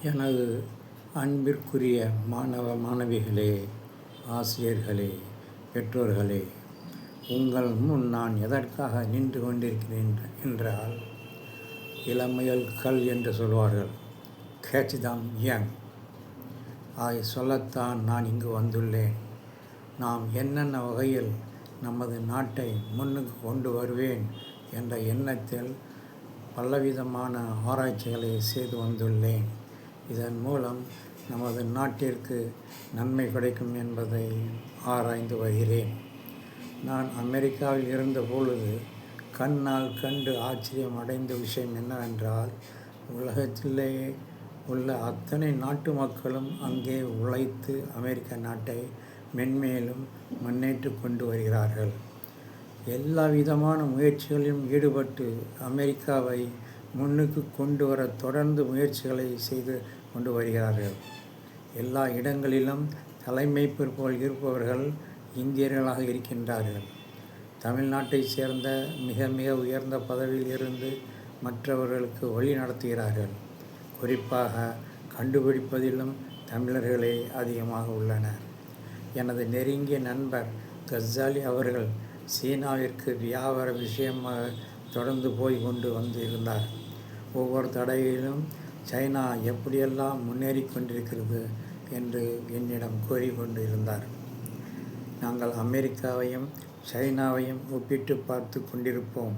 எனது அன்பிற்குரிய மாணவ மாணவிகளே, ஆசிரியர்களே, பெற்றோர்களே, உங்கள் முன் நான் எதற்காக நின்று கொண்டிருக்கிறேன் என்றால், இளமையில் கல் என்று சொல்வார்கள், கேட்ச் தம் யங். அதை சொல்லத்தான் நான் இங்கு வந்துள்ளேன். நாம் என்னென்ன வகையில் நமது நாட்டை முன்னுக்கு கொண்டு வருவேன் என்ற எண்ணத்தில் பலவிதமான ஆராய்ச்சிகளை செய்து வந்துள்ளேன். இதன் மூலம் நமது நாட்டிற்கு நன்மை கிடைக்கும் என்பதை ஆராய்ந்து வருகிறேன். நான் அமெரிக்காவில் இருந்தபொழுது கண்ணால் கண்டு ஆச்சரியம் அடைந்த விஷயம் என்னவென்றால், உலகத்திலேயே உள்ள அத்தனை நாட்டு மக்களும் அங்கே உழைத்து அமெரிக்க நாட்டை மென்மேலும் முன்னேற்றி கொண்டு வருகிறார்கள். எல்லா விதமான முயற்சிகளிலும் ஈடுபட்டு அமெரிக்காவை முன்னுக்கு கொண்டு வர தொடர்ந்து முயற்சிகளை செய்து கொண்டு வருகிறார்கள். எல்லா இடங்களிலும் தலைமை பொறுப்புகள் இருப்பவர்கள் இந்தியர்களாக இருக்கின்றார்கள். தமிழ்நாட்டை சேர்ந்த மிக மிக உயர்ந்த பதவியில் இருந்து மற்றவர்களுக்கு வழி நடத்துகிறார்கள். குறிப்பாக கண்டுபிடிப்பதிலும் தமிழர்களே அதிகமாக உள்ளனர். எனது நெருங்கிய நண்பர் கஸ்ஸாலி அவர்கள் சீனாவிற்கு வியாபார விஷயமாக தொடர்ந்து போய் கொண்டு வந்து இருந்தார். ஒவ்வொரு தடவையிலும் சைனா எப்படியெல்லாம் முன்னேறி கொண்டிருக்கிறது என்று என்னிடம் கூறிக்கொண்டு இருந்தார். நாங்கள் அமெரிக்காவையும் சைனாவையும் ஒப்பிட்டு பார்த்து கொண்டிருப்போம்.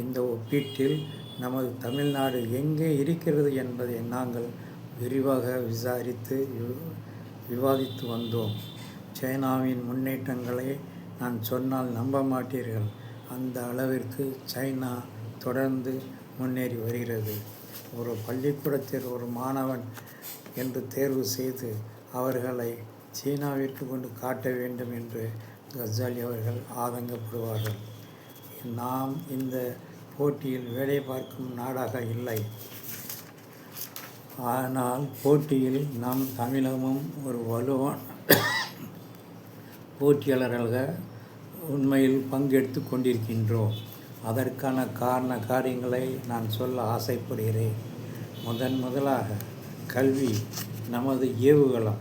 இந்த ஒப்பீட்டில் நமது தமிழ்நாடு எங்கே இருக்கிறது என்பதை நாங்கள் விரிவாக விவாதித்து வந்தோம். சைனாவின் முன்னேற்றங்களை நான் சொன்னால் நம்ப மாட்டீர்கள். அந்த அளவிற்கு சைனா தொடர்ந்து முன்னேறி வருகிறது. ஒரு பள்ளிக்கூடத்தில் ஒரு மாணவன் என்று தேர்வு செய்து அவர்களை சீனாவிற்கு கொண்டு காட்ட வேண்டும் என்று கஸ்ஸாலி அவர்கள் ஆதங்கப்படுவார்கள். நாம் இந்த போட்டியில் வேலை பார்க்கும் நாடாக இல்லை. ஆனால் போட்டியில் நாம் தமிழகமும் ஒரு வலுவான போட்டியாளர்களாக உண்மையில் பங்கெடுத்து கொண்டிருக்கின்றோம். அதற்கான காரியங்களை நான் சொல்ல ஆசைப்படுகிறேன். முதலாக கல்வி நமது ஏவுகலம்.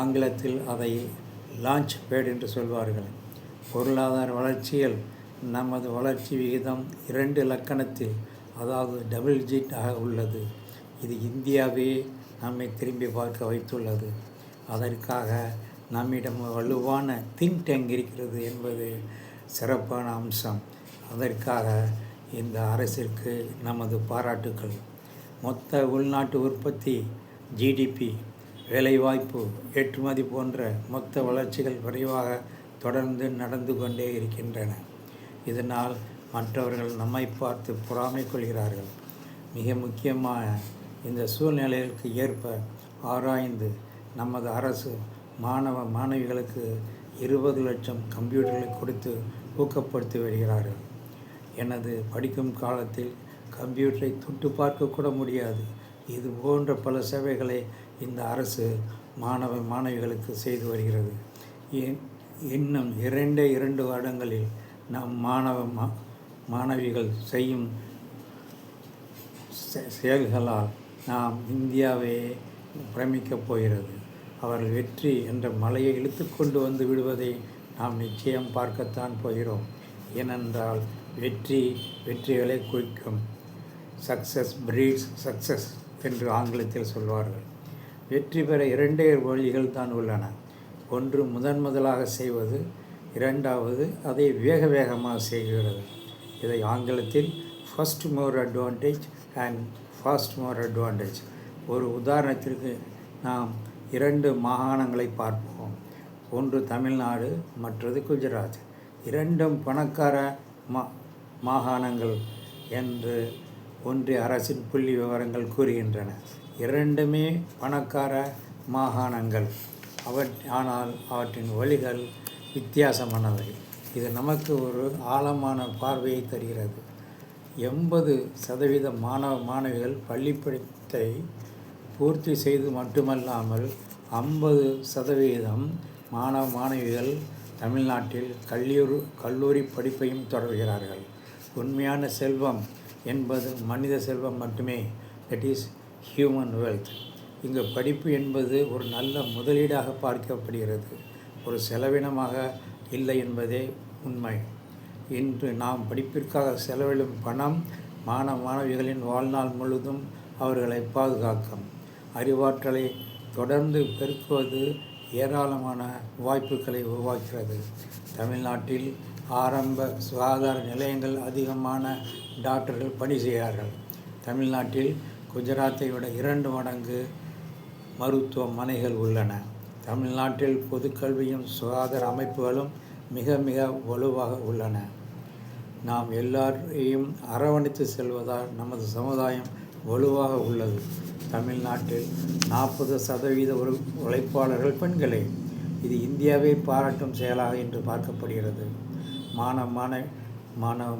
ஆங்கிலத்தில் அதை லான்ச் பேட் என்று சொல்வார்கள். பொருளாதார வளர்ச்சியில் நமது வளர்ச்சி விகிதம் 2 இலக்கணத்தில், அதாவது டபுள் டிஜிட் ஆக உள்ளது. இது இந்தியாவே நம்மை திரும்பி பார்க்க வைத்துள்ளது. அதற்காக நம்மிடம் வலுவான திங்க் டேங்க் இருக்கிறது என்பது சிறப்பான அம்சம். அதற்காக இந்த அரசிற்கு நமது பாராட்டுக்கள். மொத்த உள்நாட்டு உற்பத்தி, ஜிடிபி, வேலைவாய்ப்பு, ஏற்றுமதி போன்ற மொத்த வளர்ச்சிகள் விரைவாக தொடர்ந்து நடந்து கொண்டே இருக்கின்றன. இதனால் மற்றவர்கள் நம்மை பார்த்து பொறாமை கொள்கிறார்கள். மிக முக்கியமான இந்த சூழ்நிலைகளுக்கு ஏற்ப ஆராய்ந்து நமது அரசு மாணவ மாணவிகளுக்கு 20 லட்சம் கம்ப்யூட்டர்களை கொடுத்து ஊக்கப்படுத்தி வருகிறார்கள். எனது படிக்கும் காலத்தில் கம்ப்யூட்டரை தொட்டு பார்க்க கூட முடியாது. இது போன்ற பல சேவைகளை இந்த அரசு மாணவ மாணவிகளுக்கு செய்து வருகிறது. இன்னும் 2 வருடங்களில் நம் மாணவ மாணவிகள் செய்யும் செயல்களால் நாம் இந்தியாவே பிரமிக்கப் போகிறது. அவர்கள் வெற்றி என்ற மலையை இழுத்து கொண்டு வந்து விடுவதை நாம் நிச்சயம் பார்க்கத்தான் போகிறோம். ஏனென்றால் வெற்றிகளை குறிக்கும். சக்சஸ் பிரீட்ஸ் சக்சஸ் என்று ஆங்கிலத்தில் சொல்வார்கள். வெற்றி பெற 2 வழிகள் தான் உள்ளன. ஒன்று முதலாக செய்வது, 2வது அதை வேகமாக செய்கிறது. இதை ஆங்கிலத்தில் first more advantage and fast more advantage. ஒரு உதாரணத்திற்கு நாம் 2 மாகாணங்களை பார்ப்போம். ஒன்று தமிழ்நாடு, மற்றது குஜராத். 2ம் பணக்கார மாகாணங்கள் என்று ஒன்றிய அரசின் புள்ளி விவரங்கள் கூறுகின்றன. 2மே பணக்கார மாகாணங்கள். ஆனால் அவற்றின் வழிகள் வித்தியாசமானவை. இது நமக்கு ஒரு ஆழமான பார்வையை தருகிறது. 80% மாணவ மாணவிகள் பள்ளி படிப்பை பூர்த்தி செய்து மட்டுமல்லாமல் 50% மாணவ மாணவிகள் தமிழ்நாட்டில் கல்லூரி படிப்பையும் தொடர்கிறார்கள். உண்மையான செல்வம் என்பது மனித செல்வம் மட்டுமே. That is human wealth. இங்கு படிப்பு என்பது ஒரு நல்ல முதலீடாக பார்க்கப்படுகிறது, ஒரு செலவினமாக இல்லை என்பதே உண்மை. இன்று நாம் படிப்பிற்காக செலவிடும் பணம் மாணவிகளின் வாழ்நாள் முழுவதும் அவர்களை பாதுகாக்கும். அறிவாற்றலை தொடர்ந்து பெருக்குவது ஏராளமான வாய்ப்புகளை உருவாக்கிறது. தமிழ்நாட்டில் ஆரம்ப சுகாதார நிலையங்கள் அதிகமான டாக்டர்கள் பணி செய்கிறார்கள். தமிழ்நாட்டில் குஜராத்தை விட 2 மடங்கு மருத்துவமனைகள் உள்ளன. தமிழ்நாட்டில் பொதுக்கல்வியும் சுகாதார அமைப்புகளும் மிக மிக வலுவாக உள்ளன. நாம் எல்லாரையும் அரவணைத்து செல்வதால் நமது சமுதாயம் வலுவாக உள்ளது. தமிழ்நாட்டில் 40% உழைப்பாளர்கள் பெண்களே. இது இந்தியாவை பாராட்டும் செயலாக இன்று பார்க்கப்படுகிறது.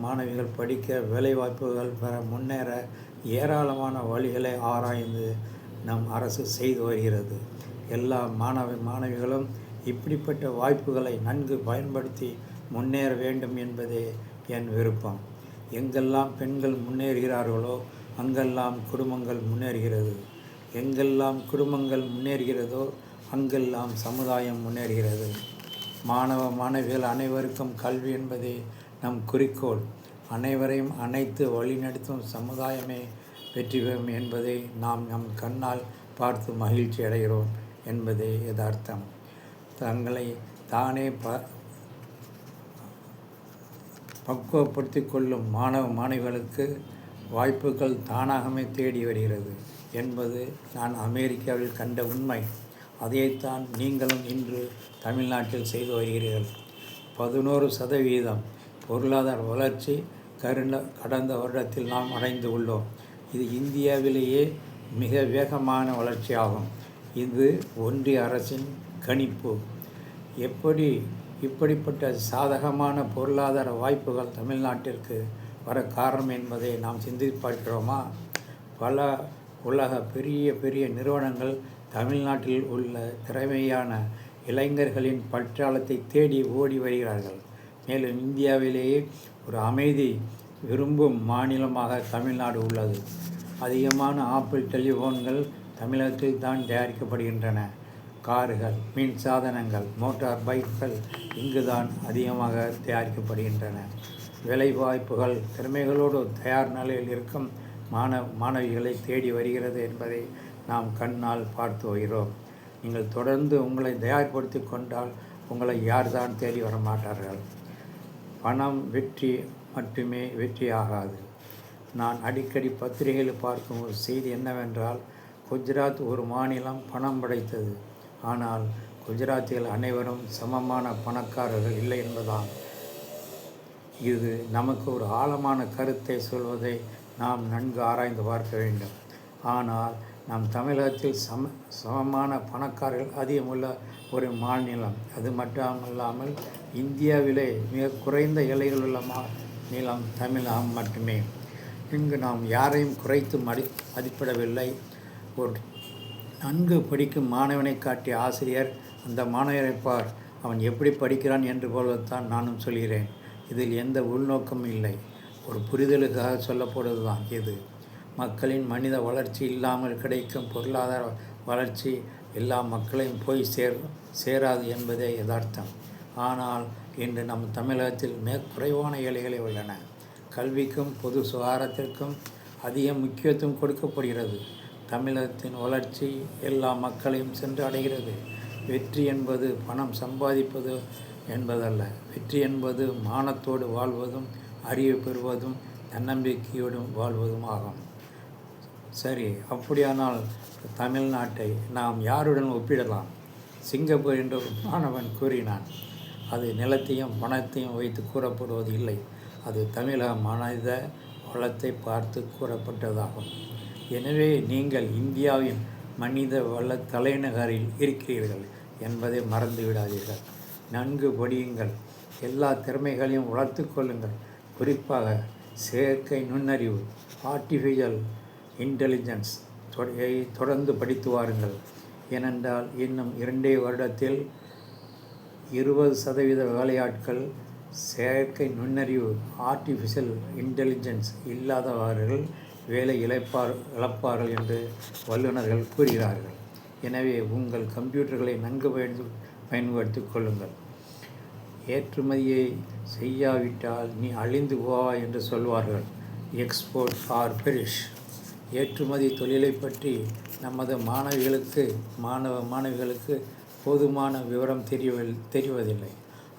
மாணவிகள் படிக்க, வேலைவாய்ப்புகள் பெற, முன்னேற ஏராளமான வழிகளை ஆராய்ந்து நம் அரசு செய்து வருகிறது. எல்லா மாணவிகளும் இப்படிப்பட்ட வாய்ப்புகளை நன்கு பயன்படுத்தி முன்னேற வேண்டும் என்பதே என் விருப்பம். எங்கெல்லாம் பெண்கள் முன்னேறுகிறார்களோ அங்கெல்லாம் குடும்பங்கள் முன்னேறுகிறது. எங்கெல்லாம் குடும்பங்கள் முன்னேறுகிறதோ அங்கெல்லாம் சமுதாயம் முன்னேறுகிறது. மாணவிகள் அனைவருக்கும் கல்வி என்பதே நம் குறிக்கோள். அனைவரையும் அனைத்து வழிநடத்தும் சமுதாயமே வெற்றி பெறும் என்பதை நாம் நம் கண்ணால் பார்த்து மகிழ்ச்சி அடைகிறோம் என்பதே யதார்த்தம். தங்களை தானே பக்குவப்படுத்தி கொள்ளும் மாணவிகளுக்கு வாய்ப்புகள் தானாகவே தேடி வருகிறது என்பது நான் அமெரிக்காவில் கண்ட உண்மை. அதைத்தான் நீங்களும் இன்று தமிழ்நாட்டில் செய்து வருகிறீர்கள். 11% பொருளாதார வளர்ச்சி கடந்த வருடத்தில் நாம் அடைந்து உள்ளோம். இது இந்தியாவிலேயே மிக வேகமான வளர்ச்சியாகும். இது ஒன்றிய அரசின் கணிப்பு. இப்படிப்பட்ட சாதகமான பொருளாதார வாய்ப்புகள் தமிழ்நாட்டிற்கு வர காரணம் என்பதை நாம் சிந்தித்து பார்க்கிறோமா? பல உலக பெரிய நிறுவனங்கள் தமிழ்நாட்டில் உள்ள திறமையான இளைஞர்களின் பட்டாளத்தை தேடி ஓடி வருகிறார்கள். மேலும் இந்தியாவிலேயே ஒரு அமைதி விரும்பும் மாநிலமாக தமிழ்நாடு உள்ளது. அதிகமான ஆப்பிள் டெலிஃபோன்கள் தமிழகத்தில் தான் தயாரிக்கப்படுகின்றன. கார்கள், மின் சாதனங்கள், மோட்டார் பைக்குகள் இங்குதான் அதிகமாக தயாரிக்கப்படுகின்றன. வேலைவாய்ப்புகள் திறமைகளோடு தயார் நிலையில் இருக்கும் மாணவிகளை தேடி வருகிறது என்பதை நாம் கண்ணால் பார்த்து வருகிறோம். நீங்கள் தொடர்ந்து உங்களை தயார்படுத்தி கொண்டால் உங்களை யார்தான் தேடி வர மாட்டார்கள். பணம் வெற்றி மட்டுமே வெற்றியாகாது. நான் அடிக்கடி பத்திரிகையில் பார்க்கும் ஒரு செய்தி என்னவென்றால், குஜராத் ஒரு மாநிலம் பணம் படைத்தது, ஆனால் குஜராத்திகள் அனைவரும் சமமான பணக்காரர்கள் இல்லை என்பதால். இது நமக்கு ஒரு ஆழமான கருத்தை சொல்வதை நாம் நன்கு ஆராய்ந்து பார்க்க வேண்டும். ஆனால் நம் தமிழகத்தில் சமமான பணக்காரர்கள் அதிகமுள்ள ஒரு மாநிலம். அது மட்டுமல்லாமல் இந்தியாவிலே மிக குறைந்த எல்லைகளுள்ள மாநிலம் தமிழகம் மட்டுமே. இங்கு நாம் யாரையும் குறைத்து மதிப்பிடவில்லை. ஒரு நன்கு படிக்கும் மாணவனை காட்டிய ஆசிரியர் அந்த மாணவரை பார், அவன் எப்படி படிக்கிறான் என்று போலத்தான் நானும் சொல்கிறேன். இதில் எந்த உள்நோக்கமும் இல்லை. ஒரு புரிதலுக்காக சொல்லப்படுவது தான் இது. மக்களின் மனித வளர்ச்சி இல்லாமல் கிடைக்கும் பொருளாதார வளர்ச்சி எல்லா மக்களையும் போய் சேராது என்பதே யதார்த்தம். ஆனால் இன்று நம் தமிழகத்தில் மிக குறைவான ஏழைகளே உள்ளன. கல்விக்கும் பொது சுகாதாரத்திற்கும் அதிக முக்கியத்துவம் கொடுக்கப்படுகிறது. தமிழகத்தின் வளர்ச்சி எல்லா மக்களையும் சென்று அடைகிறது. வெற்றி என்பது பணம் சம்பாதிப்பது என்பதல்ல. வெற்றி என்பது மானத்தோடு வாழ்வதும், அறிவு பெறுவதும், தன்னம்பிக்கையோடும் வாழ்வதும் ஆகும். சரி, அப்படியானால் தமிழ்நாட்டை நாம் யாருடன் ஒப்பிடலாம்? சிங்கப்பூர் என்று ஒரு மாணவன் கூறினான். அது நிலத்தையும் பணத்தையும் வைத்து கூறப்படுவது இல்லை. அது தமிழக மனித வளத்தை பார்த்து கூறப்பட்டதாகும். எனவே நீங்கள் இந்தியாவின் மனித வள தலைநகரில் இருக்கிறீர்கள் என்பதை மறந்து விடாதீர்கள். நன்கு படியுங்கள். எல்லா திறமைகளையும் வளர்த்து கொள்ளுங்கள். குறிப்பாக செயற்கை நுண்ணறிவு, ஆர்டிஃபிஷியல் இன்டெலிஜென்ஸ் தொடர்ந்து படித்து வாருங்கள். ஏனென்றால் இன்னும் 2 வருடத்தில் 20% வேலையாட்கள் செயற்கை நுண்ணறிவு, ஆர்டிஃபிஷியல் இன்டெலிஜென்ஸ் இல்லாதவர்கள் வேலை இழப்பார்கள் என்று வல்லுநர்கள் கூறுகிறார்கள். எனவே உங்கள் கம்ப்யூட்டர்களை நன்கு பயன்படுத்திக் கொள்ளுங்கள். ஏற்றுமதியை செய்யாவிட்டால் நீ அழிந்து போவாய் என்று சொல்வார்கள். Export or perish. ஏற்றுமதி தொழிலை பற்றி நமது மாணவிகளுக்கு போதுமான விவரம் தெரிவதில்லை.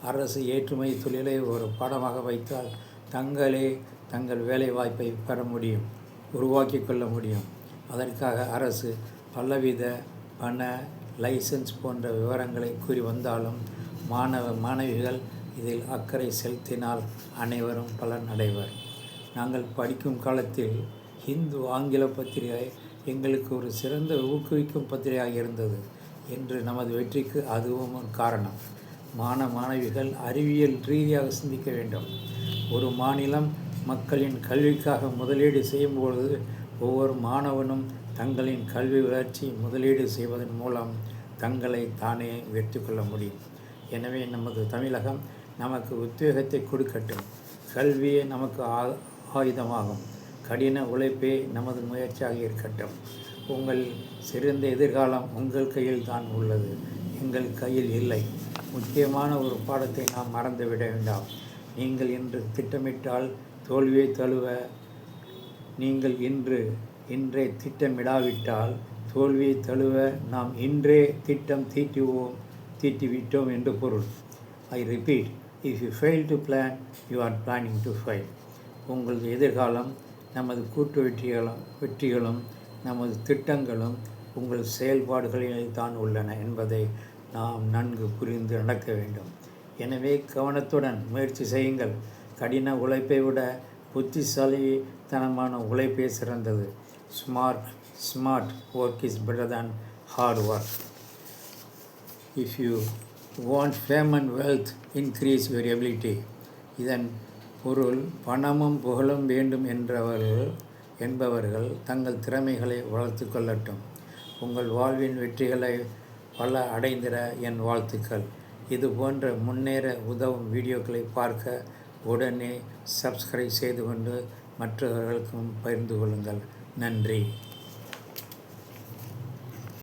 அரசு ஏற்றுமதி தொழிலை ஒரு பாடமாக வைத்தால் தங்கள் வேலை வாய்ப்பை உருவாக்கி கொள்ள முடியும். அதற்காக அரசு பலவித பண லைசன்ஸ் போன்ற விவரங்களை கூறி வந்தாலும் மாணவிகள் இதில் அக்கறை செலுத்தினால் அனைவரும் பலனடைவர். நாங்கள் படிக்கும் காலத்தில் ஹிந்து ஆங்கில பத்திரிகை எங்களுக்கு ஒரு சிறந்த ஊக்குவிக்கும் பத்திரிகையாக இருந்தது என்று நமது வெற்றிக்கு அதுவும் காரணம். மாணவிகள் அறிவியல் ரீதியாக சிந்திக்க வேண்டும். ஒரு மாநிலம் மக்களின் கல்விக்காக முதலீடு செய்யும்பொழுது ஒவ்வொரு மாணவனும் தங்களின் கல்வி வளர்ச்சி முதலீடு செய்வதன் மூலம் தங்களை தானே வெற்றி கொள்ள முடியும். எனவே நமது தமிழகம் நமக்கு உத்வேகத்தை கொடுக்கட்டும். கல்வியே நமக்கு ஆயுதமாகும். கடின உழைப்பே நமது முயற்சியாக இருக்கட்டும். உங்கள் சிறந்த எதிர்காலம் உங்கள் கையில் தான் உள்ளது, எங்கள் கையில் இல்லை. முக்கியமான ஒரு பாடத்தை நாம் மறந்துவிட வேண்டாம். நீங்கள் இன்று திட்டமிட்டால் தோல்வியை தழுவ. நீங்கள் இன்றே திட்டமிடாவிட்டால் தோல்வியை தழுவ நாம் இன்றே திட்டம் தீட்டிவிட்டோம் என்று பொருள். I repeat, if you fail to plan, you are planning to fail. உங்களது எதிர்காலம் நமது கூட்டு வெற்றிகளும் நமது திட்டங்களும் உங்கள் செயல்பாடுகளில் தான் உள்ளன என்பதை நாம் நன்கு புரிந்து நடக்க வேண்டும். எனவே கவனத்துடன் முயற்சி செய்யுங்கள். கடின உழைப்பை விட புத்திசாலித்தனமான உழைப்பே சிறந்தது. Smart work is better than hard work. If you want fame and wealth, increase your ability. இதன் பொருள் பணமும் புகழும் வேண்டும் என்பவர்கள் தங்கள் திறமைகளை வளர்த்து கொள்ளட்டும். உங்கள் வாழ்வின் வெற்றிகளை பல அடைந்திட என் வாழ்த்துக்கள். இது போன்ற முன்னேற உதவும் வீடியோக்களை பார்க்க உடனே சப்ஸ்கிரைப் செய்து கொண்டு மற்றவர்களுக்கும் பகிர்ந்து கொள்ளுங்கள். நன்றி.